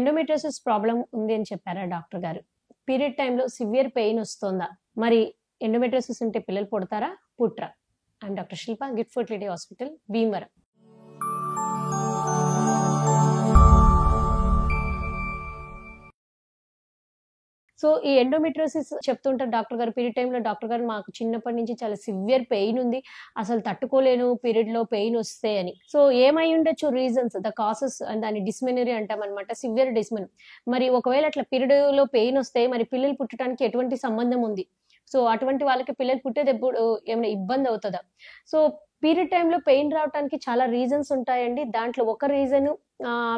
Endometriosis problem ఉంది అని చెప్పారా డాక్టర్ గారు. పీరియడ్ టైమ్‌లో సివియర్ పెయిన్ వస్తోందా? మరి ఎండోమెట్రియోసిస్ ఉంటే పిల్లలు పుడతారా? పుట్టరా? I'm doctor Shilpa, Gift Fertility Hospital, Bhimavaram. So, ఈ ఎండోమెట్రియోసిస్ చెప్తుంటారు డాక్టర్ గారు. పీరియడ్ టైమ్‌లో డాక్టర్ గారు మాకు చిన్నప్పటి నుంచి చాలా సివియర్ పెయిన్ ఉంది. అసలు తట్టుకోలేను పీరియడ్‌లో పెయిన్ వస్తే అని. సో, ఏమై ఉండొచ్చు రీజన్స్? ద కాసెస్ దాన్ని డిస్మెనోరియా అంటామనమాట. Severe dysmenorrhea. మరి ఒకవేళ అట్లా పీరియడ్‌లో పెయిన్ వస్తే మరి పిల్లలు పుట్టడానికి ఎటువంటి సంబంధం ఉంది? సో, అటువంటి వాళ్ళకి పిల్లలు పుట్టేటప్పుడు ఏమైనా ఇబ్బంది అవుతదా? సో, పీరియడ్ టైమ్‌లో పెయిన్ రావటానికి చాలా రీజన్స్ ఉంటాయండి. దాంట్లో ఒక రీజను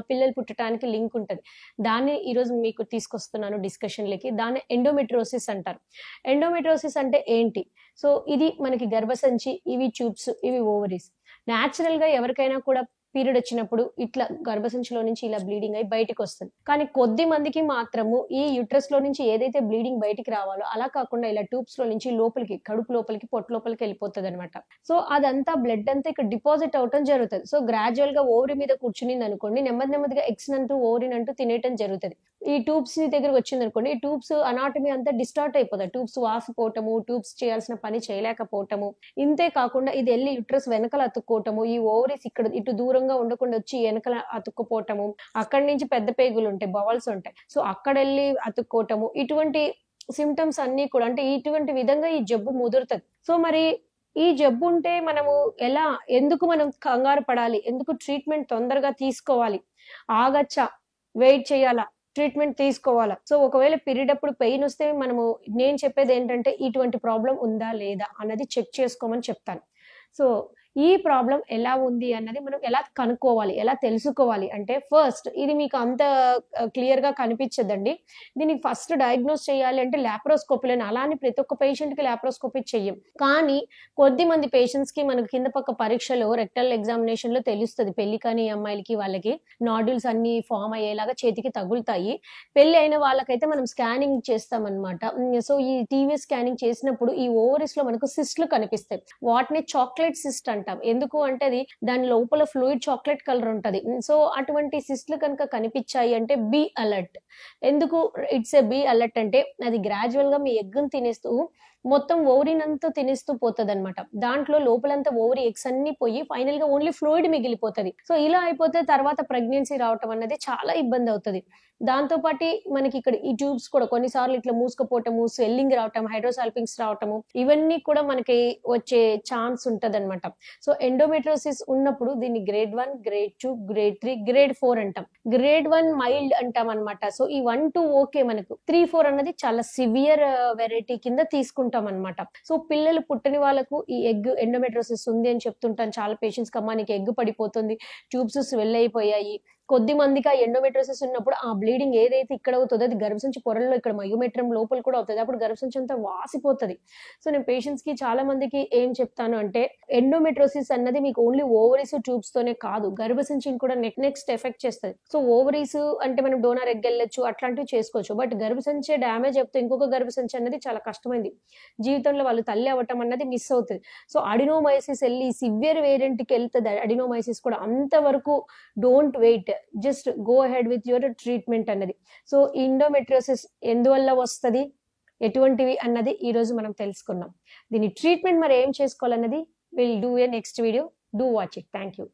పిల్లలు పుట్టటానికి లింక్ ఉంటది. దాన్ని ఈరోజు మీకు తీసుకొస్తున్నాను డిస్కషన్‌లకి. దాన్ని ఎండోమెట్రియోసిస్ అంటారు. ఎండోమెట్రియోసిస్ అంటే ఏంటి? సో, ఇది మనకి గర్భసంచి, ఇవి ట్యూబ్స్, ఇవి ఓవరీస్. నేచురల్‌గా ఎవరికైనా కూడా పీరియడ్ వచ్చినప్పుడు ఇట్లా గర్భసంచిలో నుంచి ఇలా బ్లీడింగ్ అయ్యి బయటికొస్తది. కానీ కొద్ది మందికి మాత్రము ఈ యూట్రస్‌లో నుంచి ఏదైతే బ్లీడింగ్ బయటికి రావాలో అలా కాకుండా ఇలా ట్యూబ్స్‌లో నుంచి లోపలికి, కడుపు లోపలికి, పొట్ట లోపలికి వెళ్ళిపోతదనమాట. సో, అదంతా బ్లడ్ అంతా ఇక్కడ డిపాజిట్ అవ్వటం జరుగుతది. సో, గ్రాడ్యుయల్‌గా ఓవరీ మీద కూర్చునిందనుకోండి, నెమ్మది నెమ్మదిగా ఎగ్స్‌నంటూ ఓవరీనంటూ తినేయటం జరుగుతది. ఈ ట్యూబ్స్ దగ్గరికి వచ్చిందనుకోండి, ఈ ట్యూబ్స్ అనాటమీ అంతా డిస్టార్ట్ అయిపోతది. ట్యూబ్స్ వాసిపోవటము, ట్యూబ్స్ చేయాల్సిన పని చేయలేకపోవటము. ఇంతే కాకుండా ఇది ఎళ్లి యూట్రస్ వెనకాల అతుక్కోవటము, ఈ ఓవరీస్ ఇక్కడ ఇటు దూరంగా ఉండకుండా వచ్చి వెనకాల అతుక్కుపోవటము, అక్కడి నుంచి పెద్ద పేగులుంటాయి, బవల్స్ ఉంటాయి. సో, అక్కడెళ్లి అతుక్కోవటము, ఇటువంటి సింప్టమ్స్ అన్నీ కూడా అంటే ఇటువంటి విధంగా ఈ జబ్బు ముదురుతది. సో, మరి ఈ జబ్బుంటే మనము ఎలా ఎందుకు మనం కంగారు పడాలి? ఎందుకు ట్రీట్‌మెంట్ తొందరగా తీసుకోవాలి? ఆగచ్చా? వెయిట్ చేయాలా? ట్రీట్‌మెంట్ తీసుకోవాలా? సో, ఒకవేళ పీరియడ్ అప్పుడు పెయినొస్తే నేను చెప్పేదేంటంటే ఇటువంటి ప్రాబ్లమ్ ఉందా? లేదా? అన్నది చెక్ చేసుకోమని చెప్తాను. సో, ఈ ప్రాబ్లమ్ ఎలా ఉంది అన్నది మనం ఎలా కనుక్కోవాలి? ఎలా తెలుసుకోవాలి? అంటే ఫస్ట్ ఇది మీకు అంత క్లియర్‌గా కనిపించదండి. దీనికి ఫస్ట్ డయాగ్నోస్ చేయాలి అంటే లాప్రోస్కోపీలోనే. అలా అని ప్రతి ఒక్క పేషెంట్‌కి లాప్రోస్కోపీ చెయ్యం. కానీ కొద్దిమంది పేషెంట్స్‌కి మనకు కింద పక్క పరీక్షలో రెక్టల్ ఎగ్జామినేషన్‌లో తెలుస్తది. పెళ్లి కాని అమ్మాయిలకి వాళ్ళకి నాడ్యూల్స్ అన్నీ ఫార్మ్ అయ్యేలాగా చేతికి తగులుతాయి. పెళ్లి అయిన వాళ్ళకైతే మనం స్కానింగ్ చేస్తామన్నమాట. సో, ఈ టీవీ స్కానింగ్ చేసినప్పుడు ఈ ఓవరీస్‌లో మనకు సిస్ట్‌లు కనిపిస్తాయి. వాటిని చాక్లెట్ సిస్ట్ అంటాం. ఎందుకు అంటే దాని లోపల ఫ్లూయిడ్ చాక్లెట్ కలర్ ఉంటది. సో, అటువంటి సిస్ట్‌లు కనుక కనిపించాయి అంటే బీ అలర్ట్. ఎందుకు ఇట్స్ ఎ బీ అలర్ట్ అంటే అది గ్రాడ్యుయల్‌గా మీ ఎగ్‌ని తినేస్తూ మొత్తం ఓవరీనంతా తినేస్తూ పోతదన్నమాట. దాంట్లో లోపలంతా ఓవరీ ఎగ్స్ అన్నీ పోయి ఫైనల్‌గా ఓన్లీ ఫ్లూయిడ్ మిగిలిపోతది. సో, ఇలా అయిపోతే తర్వాత ప్రెగ్నెన్సీ రావటం అన్నది చాలా ఇబ్బందవుతది. దాంతో పాటి మనకిక్కడ ఈ ట్యూబ్స్ కూడా కొన్నిసార్లు ఇట్లా మూసుకుపోవటము, స్వెల్లింగ్ రావటం, హైడ్రోసాల్పింగ్స్ రావటము, ఇవన్నీ కూడా మనకి వచ్చే ఛాన్స్ ఉంటదన్నమాట. సో, ఎండోమెట్రియోసిస్ ఉన్నప్పుడు దీన్ని గ్రేడ్ 1, గ్రేడ్ 2, గ్రేడ్ 3, గ్రేడ్ 4 అంటాం. Grade 1 mild అంటామన్నమాట. సో, ఈ 1, 2 ఓకే మనకు. 3, 4 అన్నది చాలా సివియర్ వెరైటీ కింద తీసుకుంటామన్నమాట. సో, పిల్లలు పుట్టని వాళ్ళకు ఈ ఎండోమెట్రియోసిస్ ఉంది అని చెప్తుంటాను చాలా పేషెంట్స్‌కి. అమ్మా నీకు ఎగ్ పడిపోతుంది, ట్యూబ్స్ స్వెల్ అయిపోయాయి. కొద్ది మందికి ఆ ఎండోమెట్రియోసిస్ ఉన్నప్పుడు ఆ బ్లీడింగ్ ఏదైతే ఇక్కడ అవుతదో అది గర్భసంచి పొరల్లో ఇక్కడ మయోమెట్రియం లోపల కూడా అవుతది. అప్పుడు గర్భసంచి అంతా వాసిపోతది. సో, నేను పేషెంట్స్‌కి చాలా మందికి ఏం చెప్తాను అంటే ఎండోమెట్రియోసిస్ అన్నది మీకు ఓన్లీ ఓవరీస్, ట్యూబ్స్ తోనే కాదు. గర్భసంచిని కూడా నెక్స్ట్ ఎఫెక్ట్ చేస్తది. సో, ఓవరీస్ అంటే మనం డోనర్ ఎగ్ ఎళ్ళొచ్చు, అట్లాంటివి చేసుకోవచ్చు. బట్ గర్భసంచి డ్యామేజ్ అయిపోతే ఇంకొక గర్భసంచి అన్నది చాలా కష్టమైంది. జీవితంలో వాళ్ళు తల్లి అవ్వటం అన్నది మిస్ అవుతది. సో, అడినోమైసిస్ ఎళ్లి సివియర్ వేరియంట్‌కి ఎళ్తది అడినోమైసిస్ కూడా. అంతవరకు don't wait. Just go ahead with your treatment అన్నది. సో, ఎండోమెట్రియోసిస్ ఎందువల్ల వస్తది? ఎటువంటివి అన్నది ఈరోజు మనం తెలుసుకున్నాం. దీని ట్రీట్మెంట్ మరి ఏం చేసుకోవాలన్నది will do a next video. Do watch it. Thank you.